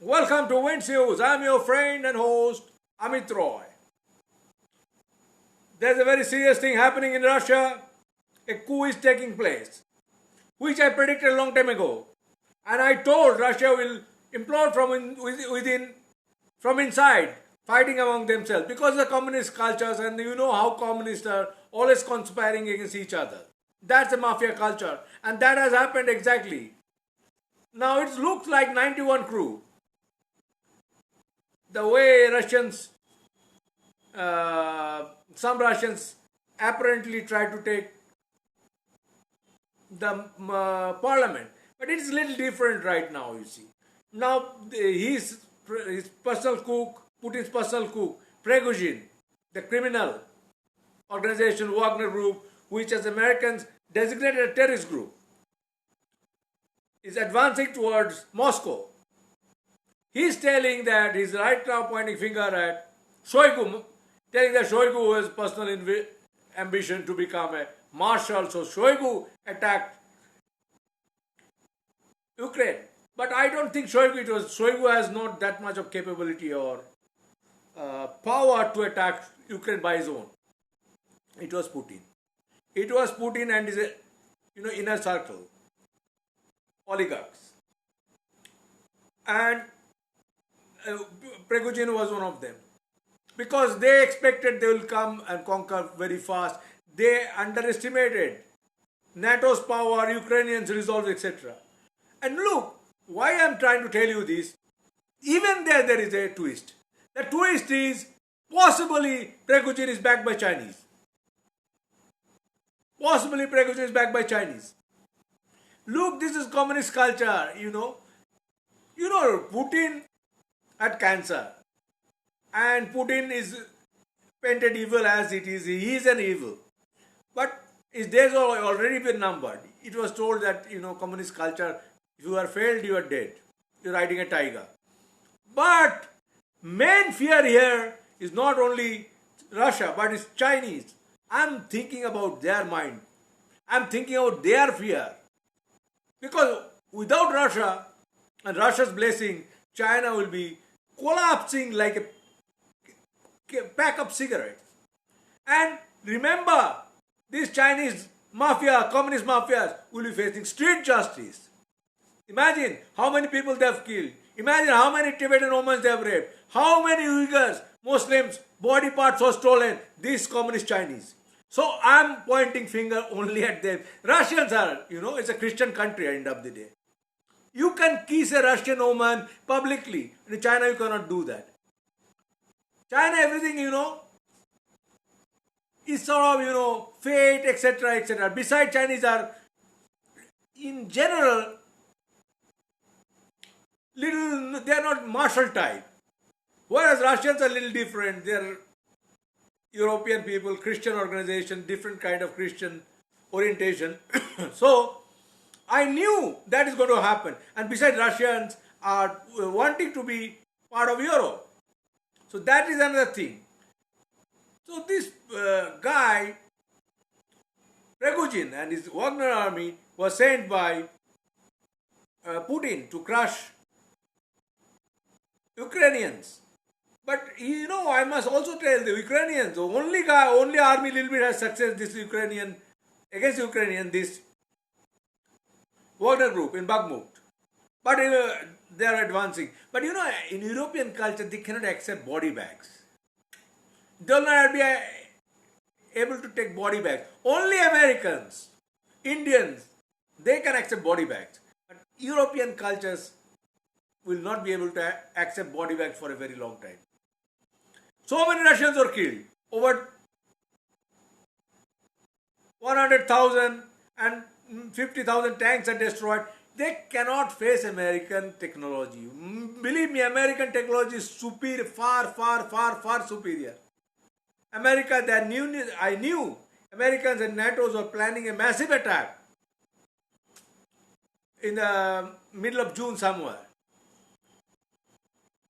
Welcome to Wind News. I'm your friend and host, Amit Roy. There's a very serious thing happening in Russia. A coup is taking place, which I predicted a long time ago. And I told Russia will implode from inside, fighting among themselves because of the communist cultures, and you know how communists are always conspiring against each other. That's a mafia culture, and that has happened exactly. Now it looks like 91 crew. The way some Russians apparently try to take the parliament, but it is a little different right now. You see, now his personal cook, Putin's personal cook, Prigozhin, the criminal organization Wagner group, which as Americans designated a terrorist group, is advancing towards Moscow. He's telling that he's right now pointing finger at Shoigu, telling that Shoigu has personal ambition to become a marshal. So Shoigu attacked Ukraine. But I don't think Shoigu has not that much of capability or power to attack Ukraine by his own. It was Putin. It was Putin and his inner circle, oligarchs. And Prigozhin was one of them. Because they expected they will come and conquer very fast. They underestimated NATO's power, Ukrainians' resolve, etc. And look, why I am trying to tell you this, even there is a twist. The twist is possibly Prigozhin is backed by Chinese. Possibly Prigozhin is backed by Chinese. Look, this is communist culture, Putin had cancer. And Putin is painted evil as it is. He is an evil. But his days are already been numbered. It was told that, communist culture, if you are failed, you are dead. You're riding a tiger. But main fear here is not only Russia, but it's Chinese. I'm thinking about their mind. I'm thinking about their fear. Because without Russia and Russia's blessing, China will be collapsing like a pack of cigarettes. And remember, these Chinese mafia, communist mafias will be facing street justice. Imagine how many people they have killed. Imagine how many Tibetan women they have raped. How many Uyghurs, Muslims, body parts were stolen. These communist Chinese. So I'm pointing finger only at them. Russians are, it's a Christian country at the end of the day. You can kiss a Russian woman publicly. In China, you cannot do that. China, everything, is sort of, fate, etc., etc. Besides, Chinese are, in general, they are not martial type. Whereas Russians are a little different. They are European people, Christian organization, different kind of Christian orientation. So, I knew that is going to happen. And besides, Russians are wanting to be part of Europe. So that is another thing. So this guy, Prigozhin and his Wagner army was sent by Putin to crush Ukrainians. But I must also tell the Ukrainians, the only army little bit has success this Wagner group in Bakhmut. But they are advancing. But in European culture, they cannot accept body bags. They will not be able to take body bags. Only Americans, Indians, they can accept body bags. But European cultures will not be able to accept body bags for a very long time. So many Russians were killed. Over 100,000 and 50,000 tanks are destroyed. They cannot face American technology. Believe me, American technology is superior, far superior. I knew Americans and NATO's were planning a massive attack in the middle of June somewhere.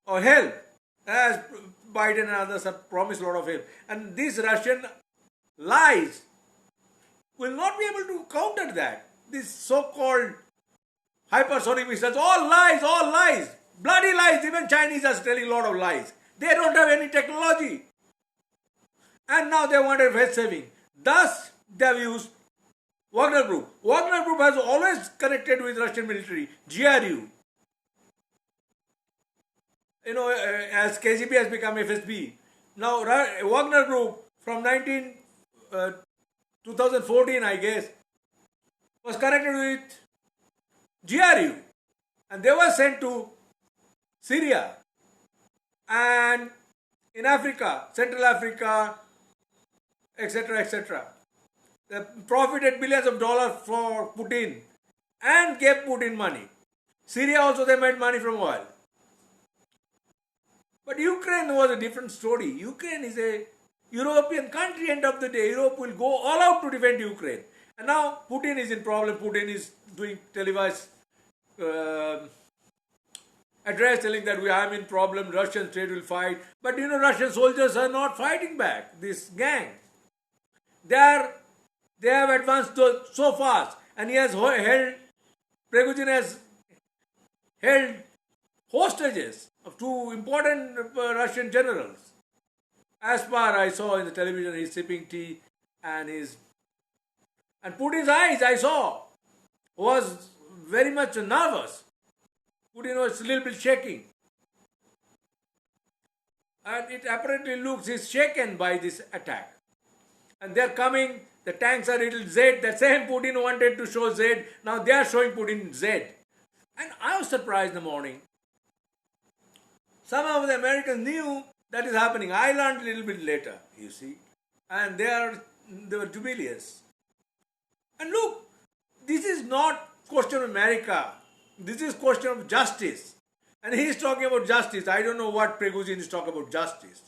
Or help, as Biden and others have promised a lot of help. And these Russian lies will not be able to counter that. These so-called hypersonic missiles, all lies, bloody lies. even Chinese are telling a lot of lies. They don't have any technology. And now they wanted face saving. Thus, they have used Wagner Group. Wagner Group has always connected with Russian military, GRU. As KGB has become FSB. Now, Wagner Group from 2014, I guess, was connected with GRU. And they were sent to Syria and in Africa, Central Africa, etc., etc. They profited billions of dollars for Putin and gave Putin money. Syria also they made money from oil. But Ukraine was a different story. Ukraine is a European country. End of the day, Europe will go all out to defend Ukraine. And now Putin is in problem. Putin is doing televised address telling that I am in problem. Russian state will fight. But Russian soldiers are not fighting back. This gang, they have advanced so fast, and Prigozhin has held hostages of two important Russian generals. As far I saw in the television, he's sipping tea and Putin's eyes I saw was very much nervous. Putin was a little bit shaking. And it apparently looks he's shaken by this attack. And they're coming, the tanks are little Z, the same Putin wanted to show Z, now they are showing Putin Z. And I was surprised in the morning. Some of the Americans knew that is happening. I learned a little bit later, you see. And they were dubious. And look, this is not question of America. This is question of justice. And he is talking about justice. I don't know what Prigozhin is talking about justice.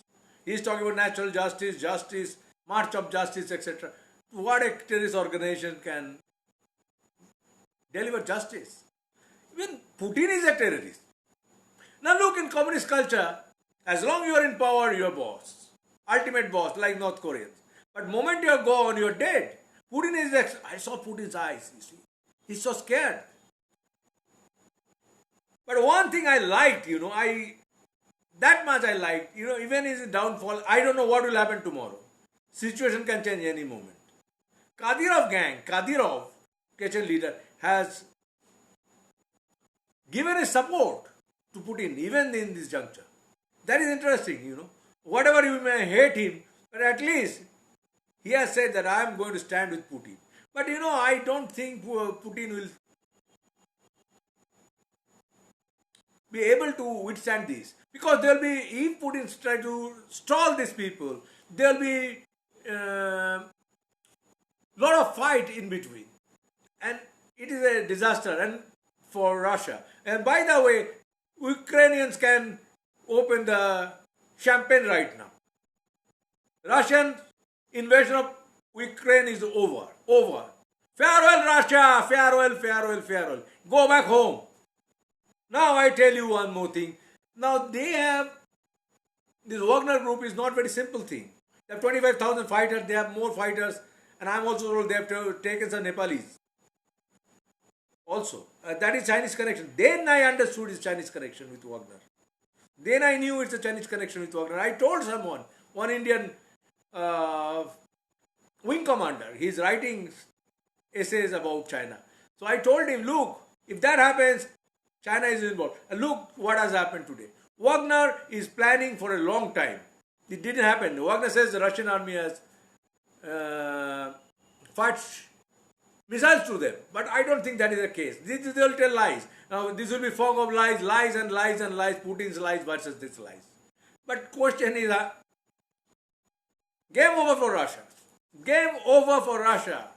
He is talking about natural justice, march of justice, etc. What a terrorist organization can deliver justice? Even Putin is a terrorist. Now look, in communist culture, as long as you are in power, you are boss. Ultimate boss, like North Koreans. But moment you are gone, you are dead. Putin is, I saw Putin's eyes, you see. He's so scared. But one thing I liked, that much I liked, even his downfall, I don't know what will happen tomorrow. Situation can change any moment. Kadyrov, Chechen leader, has given his support to Putin, even in this juncture. That is interesting, Whatever you may hate him, but at least he has said that I am going to stand with Putin. But I don't think Putin will be able to withstand this. Because there will be, if Putin try to stall these people, there will be lot of fight in between. And it is a disaster and for Russia. And by the way, Ukrainians can open the champagne right now. Russian invasion of Ukraine is over. Farewell Russia, farewell. Go back home. Now I tell you one more thing. Now this Wagner group is not very simple thing. They have 25,000 fighters, they have more fighters, and I am also told they have taken some Nepalese. Also, that is Chinese connection. Then I understood it's Chinese connection with Wagner. Then I knew it's a Chinese connection with Wagner. I told someone, one Indian wing commander, he's writing essays about China. So I told him, look, if that happens, China is involved. And look what has happened today. Wagner is planning for a long time. It didn't happen. Wagner says the Russian army has fired missiles to them. But I don't think that is the case. They will tell lies. Now this will be fog of lies, lies and lies and lies, Putin's lies versus this lies. But question is, game over for Russia. Game over for Russia.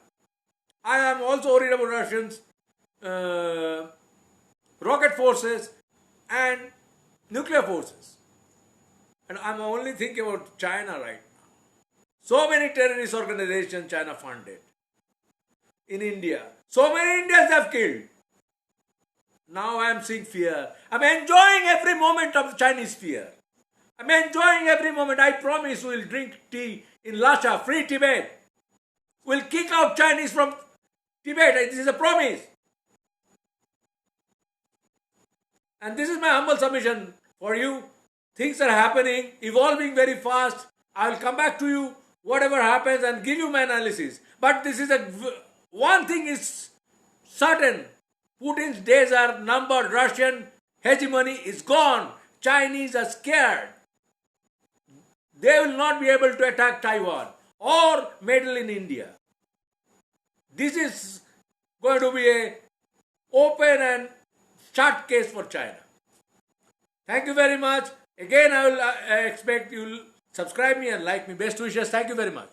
I am also worried about Russians, rocket forces and nuclear forces. And I'm only thinking about China right now. So many terrorist organizations China funded. In India. So many Indians have killed. Now I am seeing fear. I'm enjoying every moment of Chinese fear. I'm enjoying every moment. I promise we'll drink tea in Lhasa, free Tibet. We'll kick out Chinese from Tibet. This is a promise. And this is my humble submission. for you. Things are happening, evolving very fast. I will come back to you, whatever happens, and give you my analysis. But this is one thing is certain. Putin's days are numbered. Russian hegemony is gone. Chinese are scared. They will not be able to attack Taiwan or meddle in India. This is going to be a open and shut case for China. Thank you very much. Again, I will expect you will subscribe me and like me. Best wishes. Thank you very much.